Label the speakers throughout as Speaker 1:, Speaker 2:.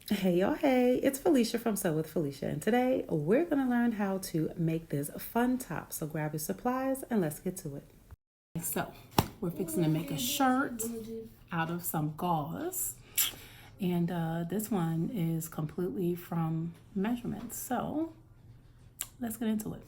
Speaker 1: Hey y'all, hey, it's Felicia from Sew with Felicia, and today we're going to learn how to make this fun top. So grab your supplies and let's get to it. So we're fixing to make a shirt out of some gauze, and this one is completely from measurements. So let's get into it.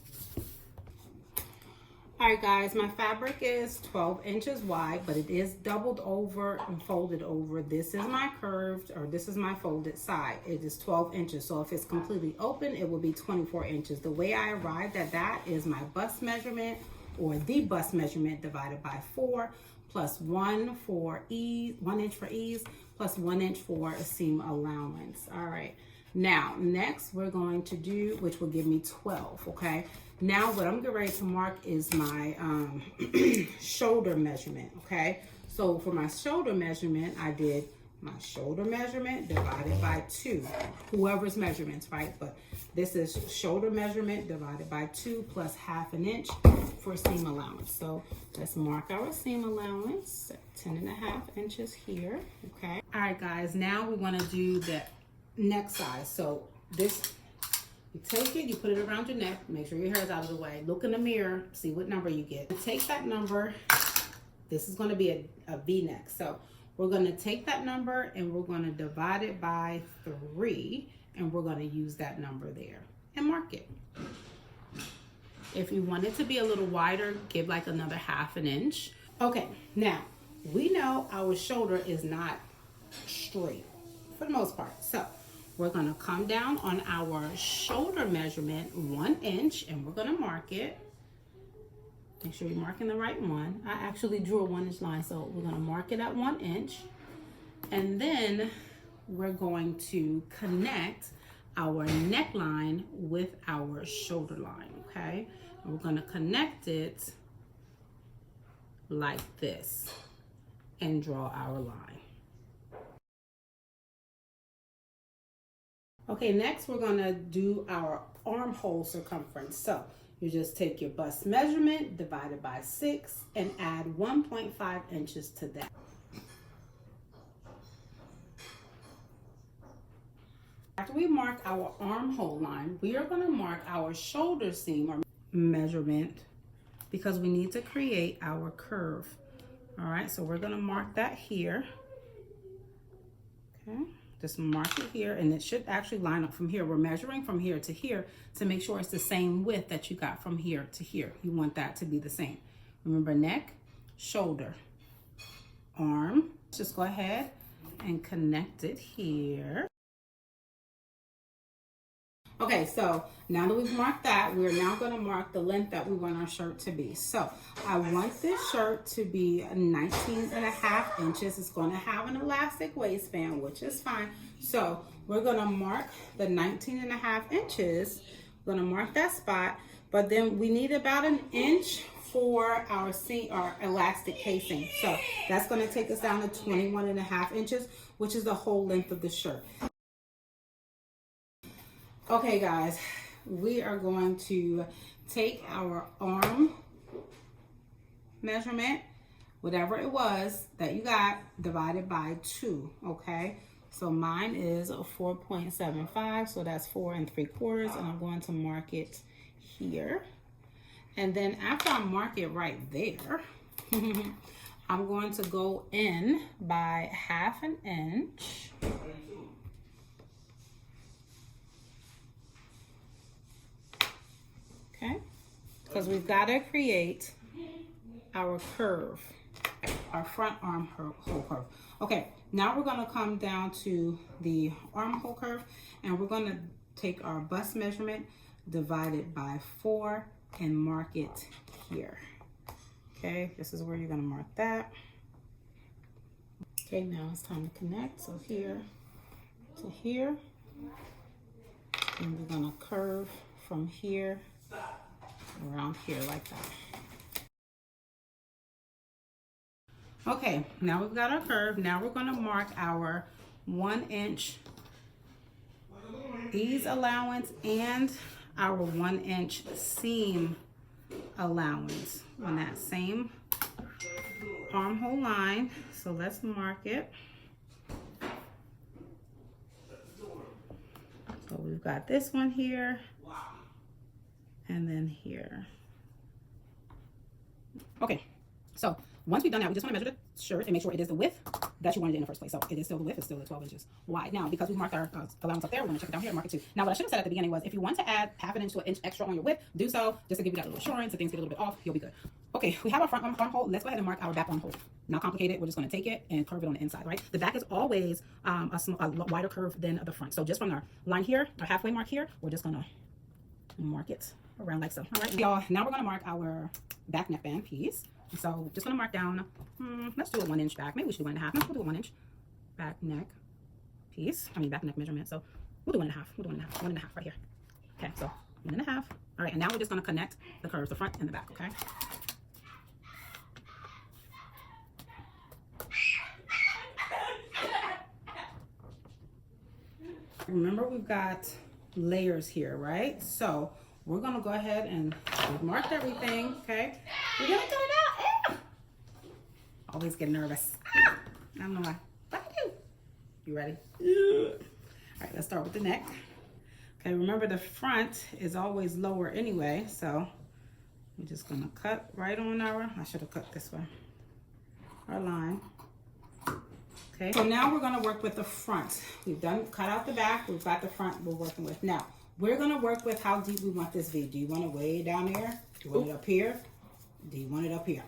Speaker 1: All right, guys, my fabric is 12 inches wide, but it is doubled over and folded over. This is my curved, or this is my folded side. It is 12 inches. So if it's completely open, it will be 24 inches. The way I arrived at that is my bust measurement, or the bust measurement, divided by 4, plus 1 for ease, 1 inch for ease, plus 1 inch for a seam allowance. All right. Now, next we're going to do, which will give me 12, okay? Now what I'm getting ready to mark is my shoulder measurement, okay? So for my shoulder measurement, I did my shoulder measurement divided by 2. Whoever's measurements, right? But this is shoulder measurement divided by 2 plus 1/2 inch for seam allowance. So let's mark our seam allowance, 10.5 inches here, okay? All right, guys, now we want to do the neck size. So this, you take it, you put it around your neck, make sure your hair is out of the way, look in the mirror, see what number you get. Take that number, this is going to be a V-neck, so we're going to take that number and we're going to divide it by 3, and we're going to use that number there and mark it. If you want it to be a little wider, give like another 1/2 inch. Okay, now we know our shoulder is not straight for the most part, so we're going to come down on our shoulder measurement 1 inch, and we're going to mark it. Make sure you're marking the right one. I actually drew a 1 inch line, so we're going to mark it at 1 inch. And then we're going to connect our neckline with our shoulder line, okay? And we're going to connect it like this and draw our line. Okay, next we're gonna do our armhole circumference. So you just take your bust measurement divided by 6 and add 1.5 inches to that. After we mark our armhole line, we are gonna mark our shoulder seam or measurement because we need to create our curve. All right, so we're gonna mark that here, okay? Just mark it here, and it should actually line up from here. We're measuring from here to here to make sure it's the same width that you got from here to here. You want that to be the same. Remember, neck, shoulder, arm. Just go ahead and connect it here. Okay, so now that we've marked that, we're now going to mark the length that we want our shirt to be. So I want this shirt to be 19.5 inches. It's going to have an elastic waistband, which is fine. So we're going to mark the 19.5 inches. We're going to mark that spot, but then we need about 1 inch for our seam or elastic casing. So that's going to take us down to 21.5 inches, which is the whole length of the shirt. Okay, guys, we are going to take our arm measurement, whatever it was that you got, divided by 2, okay? So mine is a 4.75, so that's 4 3/4, and I'm going to mark it here. And then after I mark it right there, I'm going to go in by 1/2 inch. Okay, because we've got to create our curve, our front armhole curve. Okay, now we're going to come down to the armhole curve, and we're going to take our bust measurement, divide it by 4, and mark it here. Okay, this is where you're going to mark that. Okay, now it's time to connect. So here to here, and we're going to curve from here around here like that. Okay, now we've got our curve. Now we're going to mark our 1 inch ease allowance and our 1 inch seam allowance on that same armhole line. So let's mark it. we've got this one here, and then here. Okay, so once we've done that, we just want to measure the shirt and make sure it is the width that you wanted in the first place. So it is still the width, it's still the 12 inches wide. Now, because we marked our allowance up there, we're going to check it down here and mark it too. Now, what I should have said at the beginning was, if you want to add half an inch to an inch extra on your width, do so, just to give you that little assurance. If things get a little bit off, you'll be good. Okay, we have our front armhole. Let's go ahead and mark our back armhole. Not complicated. We're just going to take it and curve it on the inside, right? The back is always a wider curve than the front. So just from our line here, our halfway mark here, we're just going to mark it around like so. All right, y'all. Now we're going to mark our back neckband piece. So just going to mark down, let's do a 1 inch back. Maybe we should do 1.5. We'll do a 1 inch back neck piece. I mean, back neck measurement. So we'll do 1.5. We'll do 1.5. 1.5 right here. Okay, so 1.5. All right, and now we're just going to connect the curves, the front and the back, okay? Remember, we've got layers here, right? So we're going to go ahead and we've marked everything, okay? We're going to cut it out. Always get nervous. I don't know why. But I do. You ready? Yeah. All right, let's start with the neck. Okay, remember the front is always lower anyway, so we're just going to cut right on our, I should have cut this way, our line. Okay, so now we're going to work with the front. We've cut out the back, we've got the front we're working with. Now, we're going to work with how deep we want this V. Do you want it way down there? Do you want it up here? Do you want it up here?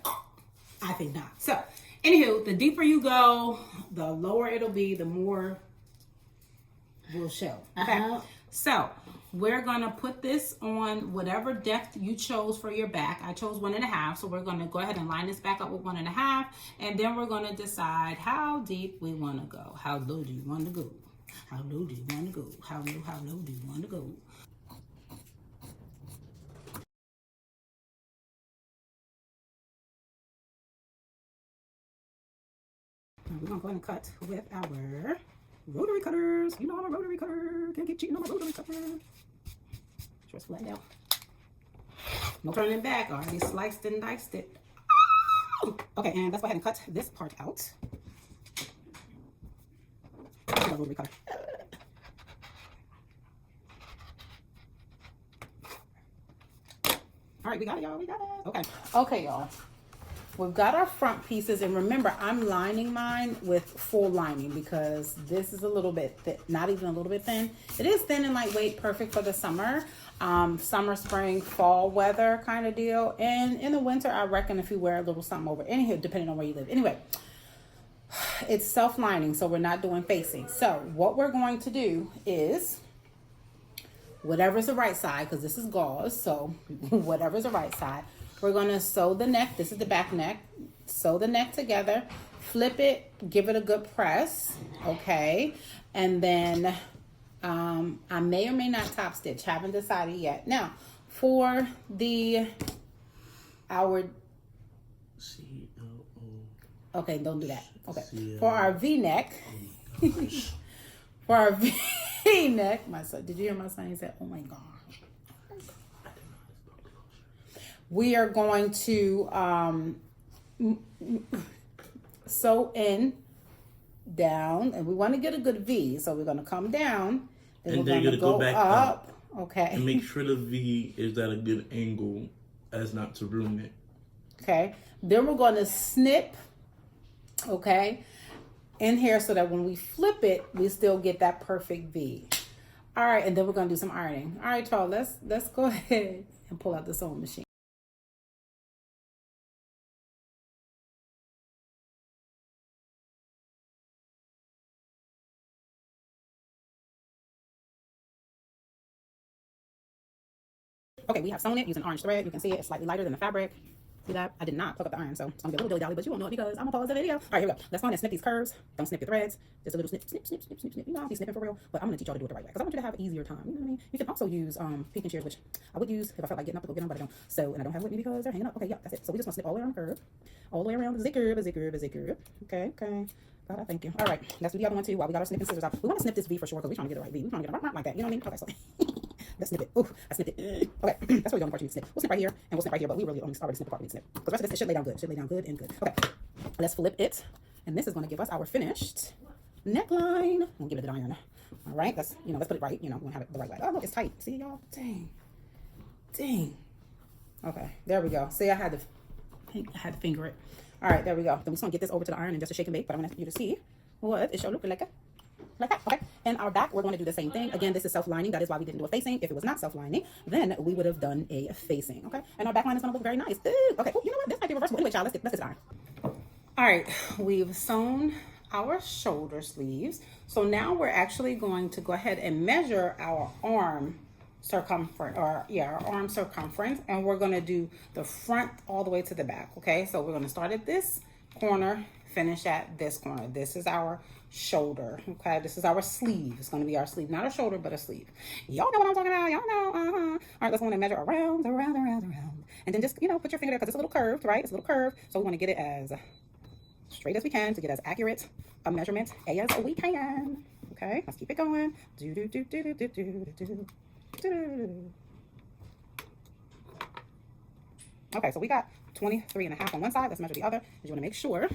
Speaker 1: I think not. So, anywho, the deeper you go, the lower it'll be, the more will show. Okay, so we're going to put this on whatever depth you chose for your back. I chose 1.5, so we're going to go ahead and line this back up with 1.5, and then we're going to decide how deep we want to go. How low do you want to go? How low do you want to go? How low do you want to go? Now we're going to go ahead and cut with our rotary cutters. You know I'm a rotary cutter. Can't get cheating on my rotary cutter. Sure it's flat out. No turning back. Already sliced and diced it. Okay, and let's go ahead and cut this part out. Rotary cutter. All right, we got it, y'all. We got it. Okay. Okay, y'all. We've got our front pieces, and remember, I'm lining mine with full lining because this is a little bit thick, not even a little bit thin. It is thin and lightweight, perfect for the summer, summer, spring, fall weather kind of deal. And in the winter, I reckon if you wear a little something over, anyway, depending on where you live. Anyway, it's self-lining, so we're not doing facing. So what we're going to do is, whatever's the right side, because this is gauze, so whatever's the right side, we're going to sew the neck. This is the back neck. Sew the neck together. Flip it. Give it a good press. Okay. And then I may or may not top stitch. Haven't decided yet. Now, for our... C-L-O. Okay, don't do that. Okay. C-L-O. For our V-neck. For our V-neck. My son, did you hear my son? He said, oh my God. We are going to sew in, down, and we want to get a good V. So we're going to come down, then we're going to go back up. Okay.
Speaker 2: And make sure the V is at a good angle as not to ruin it.
Speaker 1: Okay. Then we're going to snip, okay, in here so that when we flip it, we still get that perfect V. All right, and then we're going to do some ironing. All right, y'all, let's go ahead and pull out the sewing machine. Okay, we have sewn it using orange thread. You can see it, it's slightly lighter than the fabric. See that? I did not plug up the iron, so it's gonna get a little dilly-dally, but you won't know it because I'm gonna pause the video. All right, here we go. Let's go ahead and snip these curves. Don't snip your threads. Just a little snip, snip, snip, snip, snip, snip. You know, I'll be snipping for real, but I'm gonna teach y'all to do it the right way because I want you to have an easier time. You know what I mean? You can also use picking shears, which I would use if I felt like getting up to go get them, but I don't. So, and I don't have it with me because they're hanging up. Okay, yeah, that's it. So we just gonna snip all the way around the curve, all the way around the curve, the curve. Okay, okay. God, I thank you. All right, let's do the other one too while we got our snipping scissors out. We want to snip this V for sure because we're trying to get it right V. We're trying to get it like that. You know what I mean? Okay, so let's snip it. Ooh, I snipped it. Okay, that's really the only part you need to snip. We'll snip right here and we'll snip right here, but we really only already snip the part we need to snip. Because the rest of this should lay down good. Should lay down good and good. Okay, let's flip it. And this is going to give us our finished neckline. We'll give it the iron. All right, let's put it right. We want to have it the right way. Oh, look, it's tight. See, y'all? Dang. Okay, there we go. See, I had to finger it. All right, there we go. Then we're just gonna get this over to the iron and just a shake and bake. But I want you to see what it should look like. Like that, okay? And our back, we're going to do the same thing. Again, this is self-lining. That is why we didn't do a facing. If it was not self-lining, then we would have done a facing, okay? And our back line is going to look very nice. Ooh, okay, you know what? This might be reversible. Anyway, child, let's get iron. All right, we've sewn our shoulder sleeves. So now we're actually going to go ahead and measure our arm circumference, our arm circumference, and we're going to do the front all the way to the back, okay? So we're going to start at this corner, finish at this corner. This is our shoulder, okay? This is our sleeve. It's going to be our sleeve, not a shoulder, but a sleeve. Y'all know what I'm talking about. Y'all know. All right, let's want to measure around, and then just put your finger there because it's a little curved, right? It's a little curved, so we want to get it as straight as we can to get as accurate a measurement as we can. Okay, let's keep it going. Okay, so we got 23.5 on one side. Let's measure the other. You want to make sure.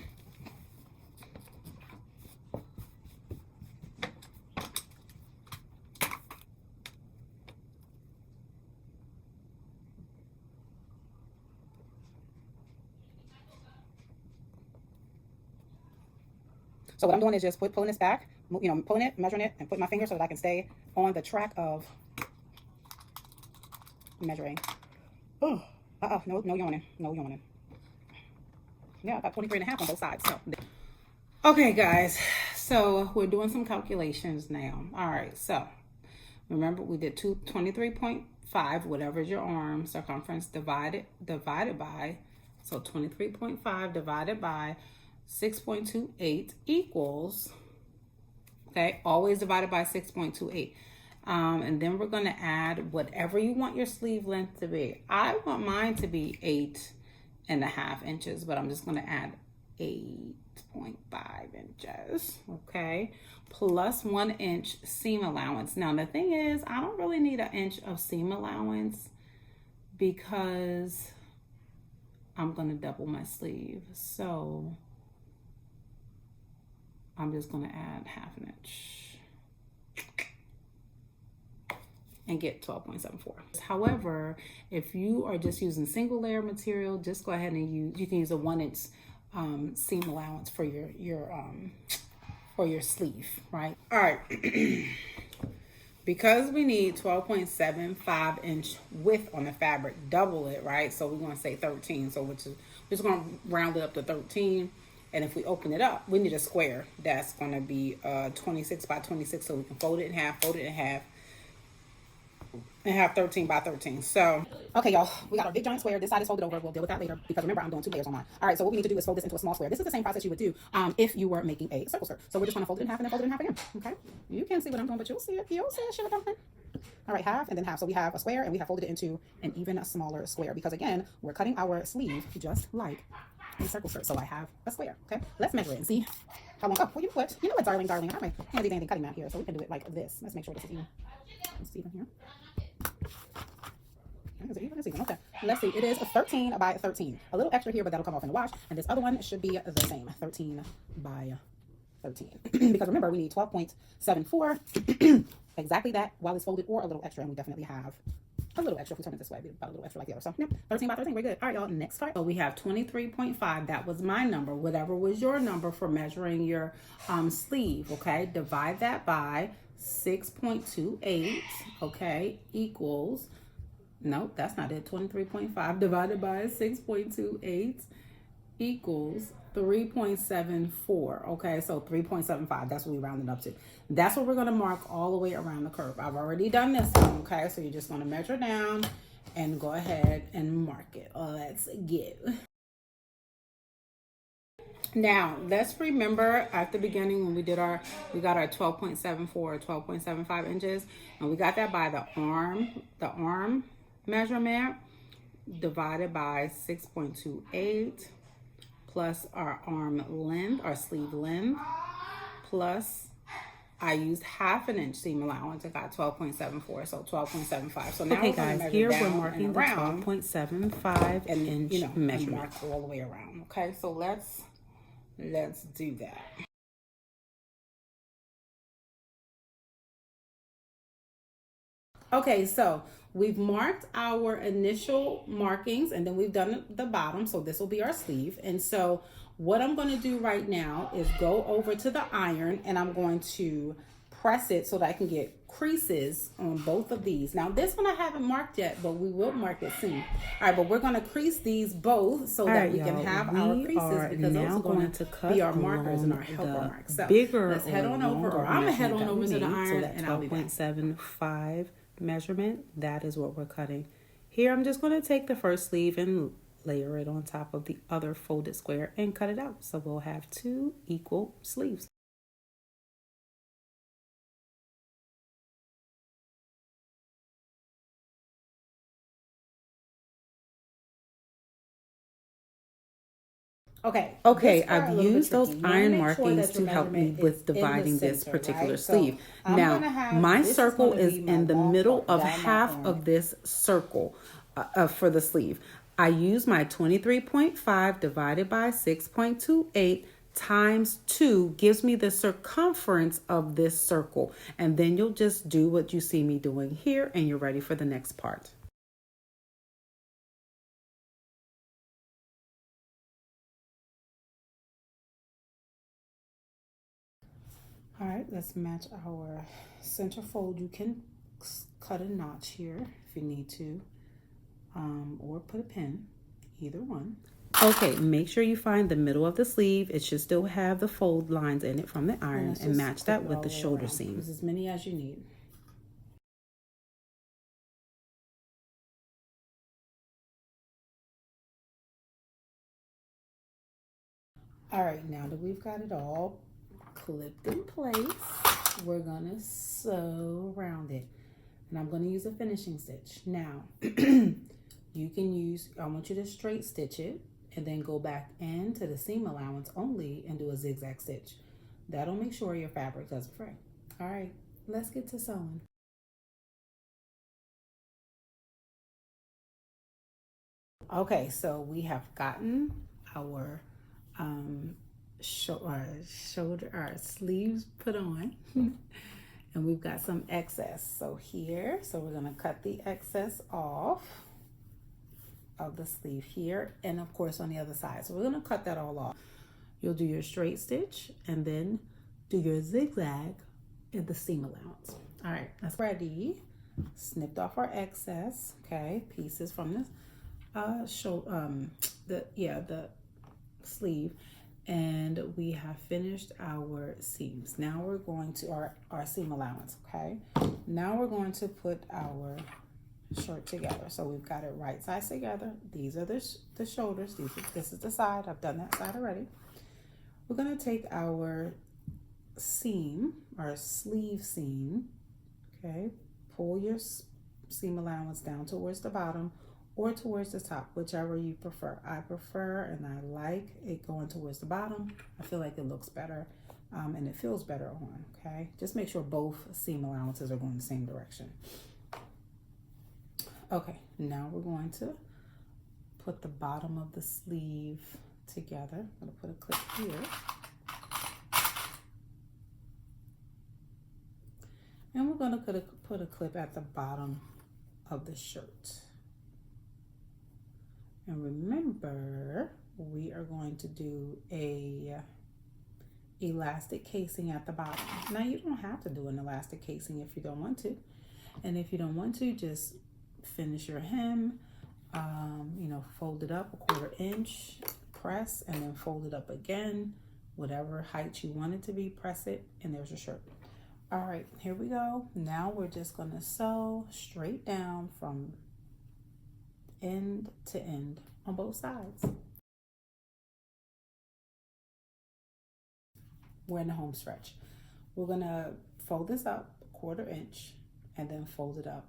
Speaker 1: So what I'm doing is just pulling this back, pulling it, measuring it, and putting my finger so that I can stay on the track of measuring. Oh, no yawning, no yawning. Yeah, I got 23.5 on both sides. So, okay, guys, so we're doing some calculations now. All right, so remember we did 23.5, whatever is your arm circumference divided by, so 23.5 divided by 6.28 equals, okay, always divided by 6.28. And then we're going to add whatever you want your sleeve length to be. I want mine to be 8.5 inches, but I'm just going to add 8.5 inches, okay, plus 1 inch seam allowance. Now, the thing is, I don't really need an inch of seam allowance because I'm going to double my sleeve. So I'm just going to add 1/2 inch and get 12.74. However, if you are just using single layer material, just go ahead and you can use a 1 inch seam allowance for your sleeve, right? All right. Because we need 12.75 inch width on the fabric, double it, right? So we're going to say 13. So we're just going to round it up to 13. And if we open it up, we need a square. That's going to be 26 by 26. So we can fold it in half, and have 13 by 13. So, okay, y'all, we got our big giant square. This side is folded over. We'll deal with that later because remember, I'm doing 2 layers on mine. All right, so what we need to do is fold this into a small square. This is the same process you would do if you were making a circle skirt. So we're just going to fold it in half and then fold it in half again. Okay, you can't see what I'm doing, but you'll see it. You'll see it. Shit, all right, half and then half. So we have a square and we have folded it into an even smaller square because again, we're cutting our sleeve just like a circle skirt. So I have a square. Okay, let's measure it and see how long. Oh, well, you know what, darling, I don't have my handy dandy cutting mat here, so we can do it like this. Let's make sure this is even. Let's see here. Is it even? It's even. Okay. Let's see. It is 13 by 13. A little extra here, but that'll come off in the wash. And this other one should be the same. 13 by 13. Because remember, we need 12.74. Exactly that while it's folded or a little extra. And we definitely have a little extra if we turn it this way. About a little extra like the other. So, yeah, 13 by 13. Very good. All right, y'all. Next part. So we have 23.5. That was my number. Whatever was your number for measuring your sleeve. Okay. Divide that by 6.28. Okay. Equals. Nope, that's not it. 23.5 divided by 6.28 equals 3.74. Okay, so 3.75. That's what we rounded up to. That's what we're going to mark all the way around the curve. I've already done this one. Okay, so you're just going to measure down and go ahead and mark it. Let's get. Now, let's remember at the beginning when we got our 12.74 or 12.75 inches, and we got that by the arm measurement divided by 6.28 plus our arm length, our sleeve length, plus I used 1/2 inch seam allowance. I got 12.74, so 12.75. So now okay, guys, here we're marking the 12.75 inch measurement. Mark all the way around. Okay, so let's do that. Okay, so we've marked our initial markings and then we've done the bottom. So this will be our sleeve. And so what I'm going to do right now is go over to the iron and I'm going to press it so that I can get creases on both of these. Now this one I haven't marked yet, but we will mark it soon. All right, but we're going to crease these both so that we can have our creases, because those are going to be our markers and our helper marks. So let's head on over, or I'm going to head on over to the iron and I'll be back.
Speaker 3: 12.75 measurement, that is what we're cutting. Here I'm just going to take the first sleeve and layer it on top of the other folded square and cut it out. So we'll have 2 equal sleeves.
Speaker 1: Okay,
Speaker 3: I've used those iron markings to help me with dividing this particular sleeve. Now, my circle is in the middle of half of this circle for the sleeve. I use my 23.5 divided by 6.28 times 2 gives me the circumference of this circle. And then you'll just do what you see me doing here and you're ready for the next part.
Speaker 1: All right, let's match our center fold. You can cut a notch here if you need to, or put a pin, either one.
Speaker 3: Okay, make sure you find the middle of the sleeve. It should still have the fold lines in it from the iron, and match that with the shoulder seam.
Speaker 1: Use as many as you need. All right, now that we've got it all clipped in place, we're gonna sew around it, and I'm gonna use a finishing stitch. Now you can use, I want you to straight stitch it and then go back into the seam allowance only and do a zigzag stitch. That'll make sure your fabric doesn't fray. All right, let's get to sewing. Okay, so we have gotten our our sleeves put on and we've got some excess. So we're gonna cut the excess off of the sleeve here, and of course on the other side. So we're gonna cut that all off. You'll do your straight stitch and then do your zigzag in the seam allowance. All right, that's ready. Snipped off our excess, okay, pieces from this the sleeve, and we have finished our seams. Now we're going to our seam allowance, okay? Now we're going to put our shirt together. So we've got it right sides together. These are the shoulders. This is the side. I've done that side already. We're going to take our seam, our sleeve seam, okay? Pull your seam allowance down towards the bottom or towards the top, whichever you prefer. I prefer, and I like it going towards the bottom. I feel like it looks better and it feels better on, okay? Just make sure both seam allowances are going the same direction. Okay, now we're going to put the bottom of the sleeve together. I'm gonna put a clip here. And we're gonna put a clip at the bottom of the shirt. And remember, we are going to do a elastic casing at the bottom. Now you don't have to do an elastic casing if you don't want to. And if you don't want to, just finish your hem, fold it up a 1/4 inch, press, and then fold it up again, whatever height you want it to be, press it, and there's your shirt. All right, here we go. Now we're just gonna sew straight down from end to end on both sides. We're in the home stretch. We're gonna fold this up a 1/4 inch and then fold it up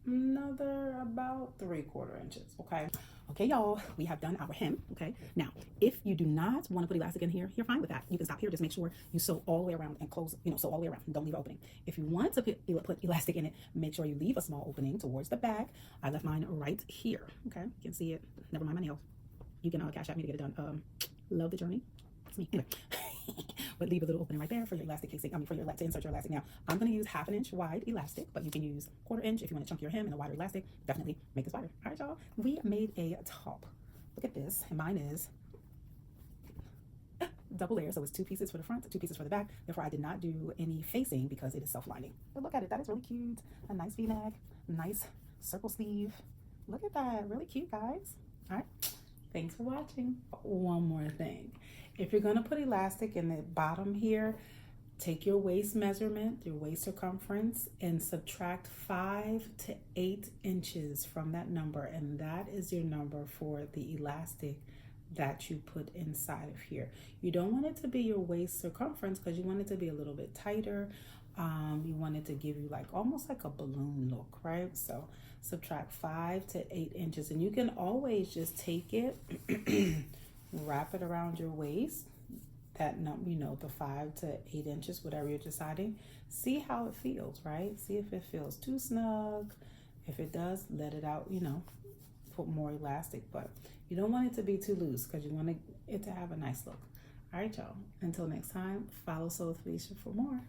Speaker 1: another about 3/4 inches, okay? Okay, y'all, we have done our hem, okay? Now, if you do not want to put elastic in here, you're fine with that. You can stop here. Just make sure you sew all the way around and close, sew all the way around. Don't leave an opening. If you want to put elastic in it, make sure you leave a small opening towards the back. I left mine right here, okay? You can see it. Never mind my nails. You can cash out me to get it done. Love the journey. It's me. Anyway.
Speaker 3: but leave a little opening right there for your elastic casing. For your to insert your elastic. Now, I'm going to use 1/2 inch wide elastic, but you can use 1/4 inch if you want to chunk your hem and a wider elastic. Definitely make this wider. All right, y'all. We made a top. Look at this, and mine is double layer, so it's 2 pieces for the front, 2 pieces for the back. Therefore, I did not do any facing because it is self-lining. But look at it, that is really cute. A nice V-neck, nice circle sleeve. Look at that, really cute, guys. All right, thanks for watching. One more thing, if you're gonna put elastic in the bottom here, take your waist measurement, your waist circumference, and subtract 5 to 8 inches from that number, and that is your number for the elastic that you put inside of here. You don't want it to be your waist circumference because you want it to be a little bit tighter. You want it to give you like almost like a balloon look, right? So subtract 5 to 8 inches, and you can always just take it, wrap it around your waist, that number, you know, the 5 to 8 inches, whatever you're deciding. See how it feels, right? See if it feels too snug. If it does, let it out, you know, put more elastic, but you don't want it to be too loose because you want it to have a nice look. All right, y'all. Until next time, follow Sew with Felicia for more.